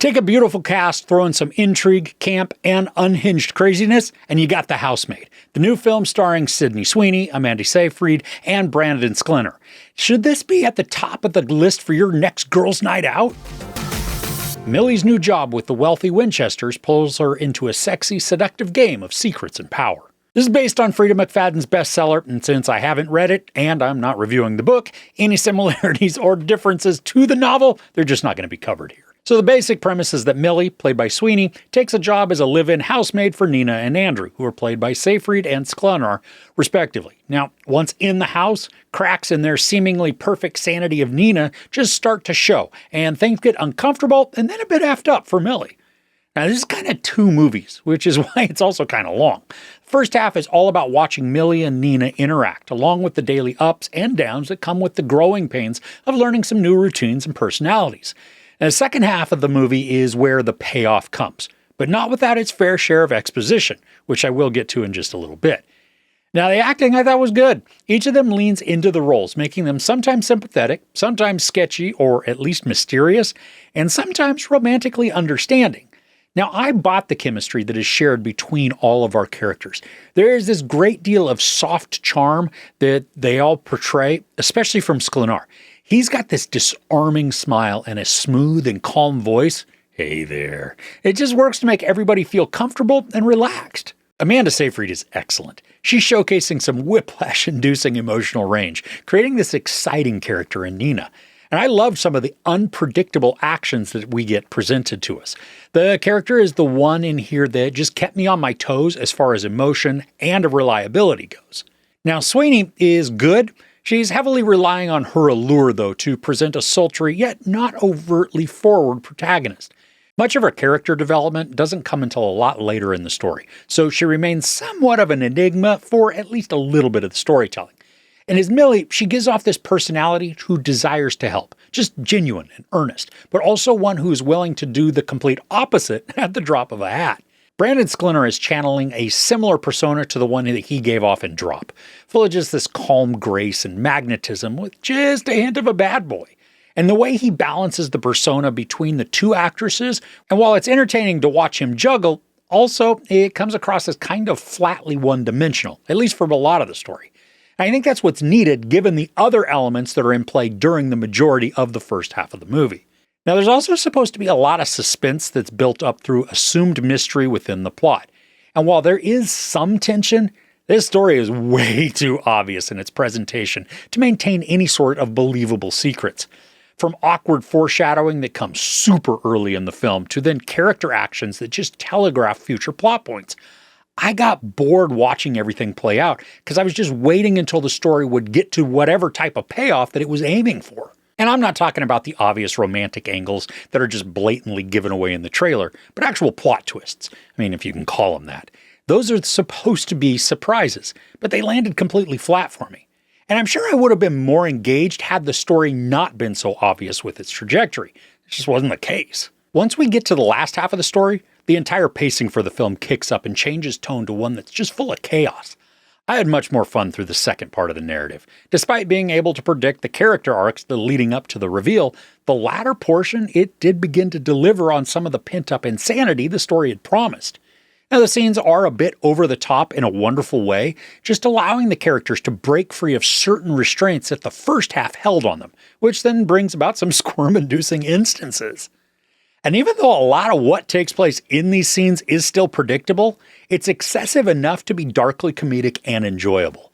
Take a beautiful cast, throw in some intrigue, camp, and unhinged craziness, and you got The Housemaid, the new film starring Sydney Sweeney, Amanda Seyfried, and Brandon Sklenar. Should this be at the top of the list for your next girls' night out? Millie's new job with the wealthy Winchesters pulls her into a sexy, seductive game of secrets and power. This is based on Freida McFadden's bestseller, and since I haven't read it, and I'm not reviewing the book, any similarities or differences to the novel, they're just not going to be covered here. So the basic premise is that Millie, played by Sweeney, takes a job as a live-in housemaid for Nina and Andrew, who are played by Seyfried and Sklenar, respectively. Now, once in the house, cracks in their seemingly perfect sanity of Nina just start to show, and things get uncomfortable and then a bit effed up for Millie. Now, this is kind of two movies, which is why it's also kind of long. The first half is all about watching Millie and Nina interact, along with the daily ups and downs that come with the growing pains of learning some new routines and personalities. And the second half of the movie is where the payoff comes, but not without its fair share of exposition, which I will get to in just a little bit. Now, the acting I thought was good. Each of them leans into the roles, making them sometimes sympathetic, sometimes sketchy or at least mysterious, and sometimes romantically understanding. Now, I bought the chemistry that is shared between all of our characters. There is this great deal of soft charm that they all portray, especially from Sklenar. He's got this disarming smile and a smooth and calm voice. Hey there. It just works to make everybody feel comfortable and relaxed. Amanda Seyfried is excellent. She's showcasing some whiplash-inducing emotional range, creating this exciting character in Nina. And I loved some of the unpredictable actions that we get presented to us. The character is the one in here that just kept me on my toes as far as emotion and reliability goes. Now, Sweeney is good. She's heavily relying on her allure, though, to present a sultry yet not overtly forward protagonist. Much of her character development doesn't come until a lot later in the story, so she remains somewhat of an enigma for at least a little bit of the storytelling. And as Millie, she gives off this personality who desires to help, just genuine and earnest, but also one who is willing to do the complete opposite at the drop of a hat. Brandon Sklenar is channeling a similar persona to the one that he gave off in Drop, full of just this calm grace and magnetism with just a hint of a bad boy. And the way he balances the persona between the two actresses, and while it's entertaining to watch him juggle, also it comes across as kind of flatly one-dimensional, at least for a lot of the story. And I think that's what's needed given the other elements that are in play during the majority of the first half of the movie. Now, there's also supposed to be a lot of suspense that's built up through assumed mystery within the plot. And while there is some tension, this story is way too obvious in its presentation to maintain any sort of believable secrets. From awkward foreshadowing that comes super early in the film to then character actions that just telegraph future plot points. I got bored watching everything play out because I was just waiting until the story would get to whatever type of payoff that it was aiming for. And I'm not talking about the obvious romantic angles that are just blatantly given away in the trailer, but actual plot twists. I mean, if you can call them that. Those are supposed to be surprises, but they landed completely flat for me. And I'm sure I would have been more engaged had the story not been so obvious with its trajectory. It just wasn't the case. Once we get to the last half of the story, the entire pacing for the film kicks up and changes tone to one that's just full of chaos. I had much more fun through the second part of the narrative. Despite being able to predict the character arcs leading up to the reveal, the latter portion, it did begin to deliver on some of the pent-up insanity the story had promised. Now, the scenes are a bit over the top in a wonderful way, just allowing the characters to break free of certain restraints that the first half held on them, which then brings about some squirm-inducing instances. And even though a lot of what takes place in these scenes is still predictable, it's excessive enough to be darkly comedic and enjoyable.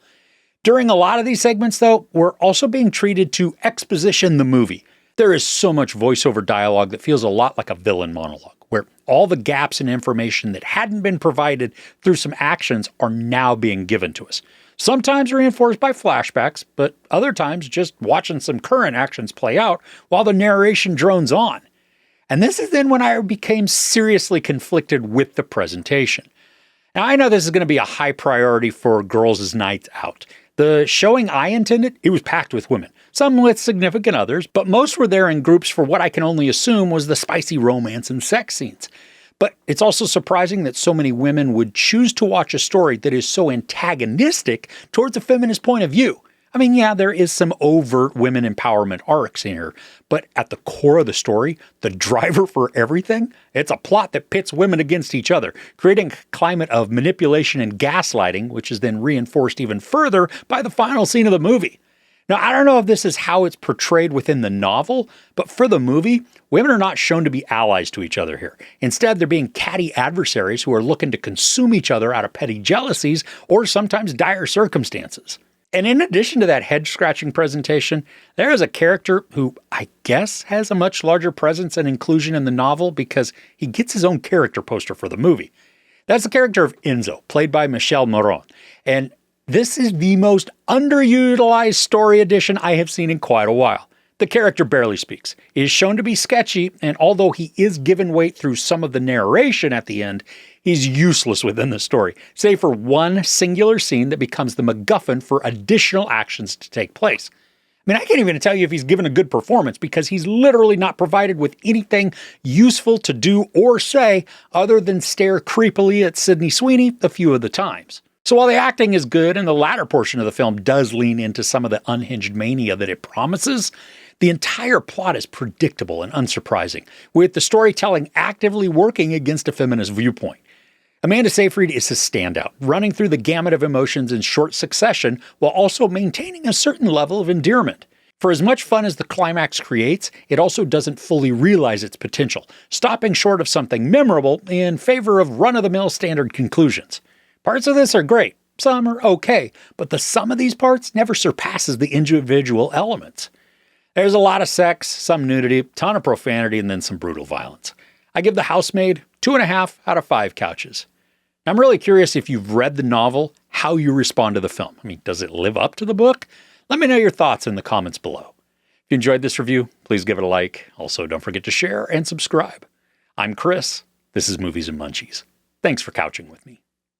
During a lot of these segments, though, we're also being treated to exposition the movie. There is so much voiceover dialogue that feels a lot like a villain monologue, where all the gaps in information that hadn't been provided through some actions are now being given to us. Sometimes reinforced by flashbacks, but other times just watching some current actions play out while the narration drones on. And this is then when I became seriously conflicted with the presentation. Now, I know this is going to be a high priority for girls' nights out. The showing I intended, it was packed with women, some with significant others, but most were there in groups for what I can only assume was the spicy romance and sex scenes. But it's also surprising that so many women would choose to watch a story that is so antagonistic towards a feminist point of view. I mean, yeah, there is some overt women empowerment arcs in here, but at the core of the story, the driver for everything, it's a plot that pits women against each other, creating a climate of manipulation and gaslighting, which is then reinforced even further by the final scene of the movie. Now, I don't know if this is how it's portrayed within the novel, but for the movie, women are not shown to be allies to each other here. Instead, they're being catty adversaries who are looking to consume each other out of petty jealousies or sometimes dire circumstances. And in addition to that head-scratching presentation, there is a character who I guess has a much larger presence and inclusion in the novel because he gets his own character poster for the movie. That's the character of Enzo, played by Michel Moron. And this is the most underutilized story addition I have seen in quite a while. The character barely speaks, is shown to be sketchy, and although he is given weight through some of the narration at the end, he's useless within the story, save for one singular scene that becomes the MacGuffin for additional actions to take place. I mean, I can't even tell you if he's given a good performance because he's literally not provided with anything useful to do or say other than stare creepily at Sydney Sweeney a few of the times. So while the acting is good and the latter portion of the film does lean into some of the unhinged mania that it promises, the entire plot is predictable and unsurprising, with the storytelling actively working against a feminist viewpoint. Amanda Seyfried is a standout, running through the gamut of emotions in short succession while also maintaining a certain level of endearment. For as much fun as the climax creates, it also doesn't fully realize its potential, stopping short of something memorable in favor of run-of-the-mill standard conclusions. Parts of this are great, some are okay, but the sum of these parts never surpasses the individual elements. There's a lot of sex, some nudity, ton of profanity, and then some brutal violence. I give The Housemaid 2.5 out of 5 couches. I'm really curious if you've read the novel, how you respond to the film. I mean, does it live up to the book? Let me know your thoughts in the comments below. If you enjoyed this review, please give it a like. Also, don't forget to share and subscribe. I'm Chris. This is Movies and Munchies. Thanks for couching with me.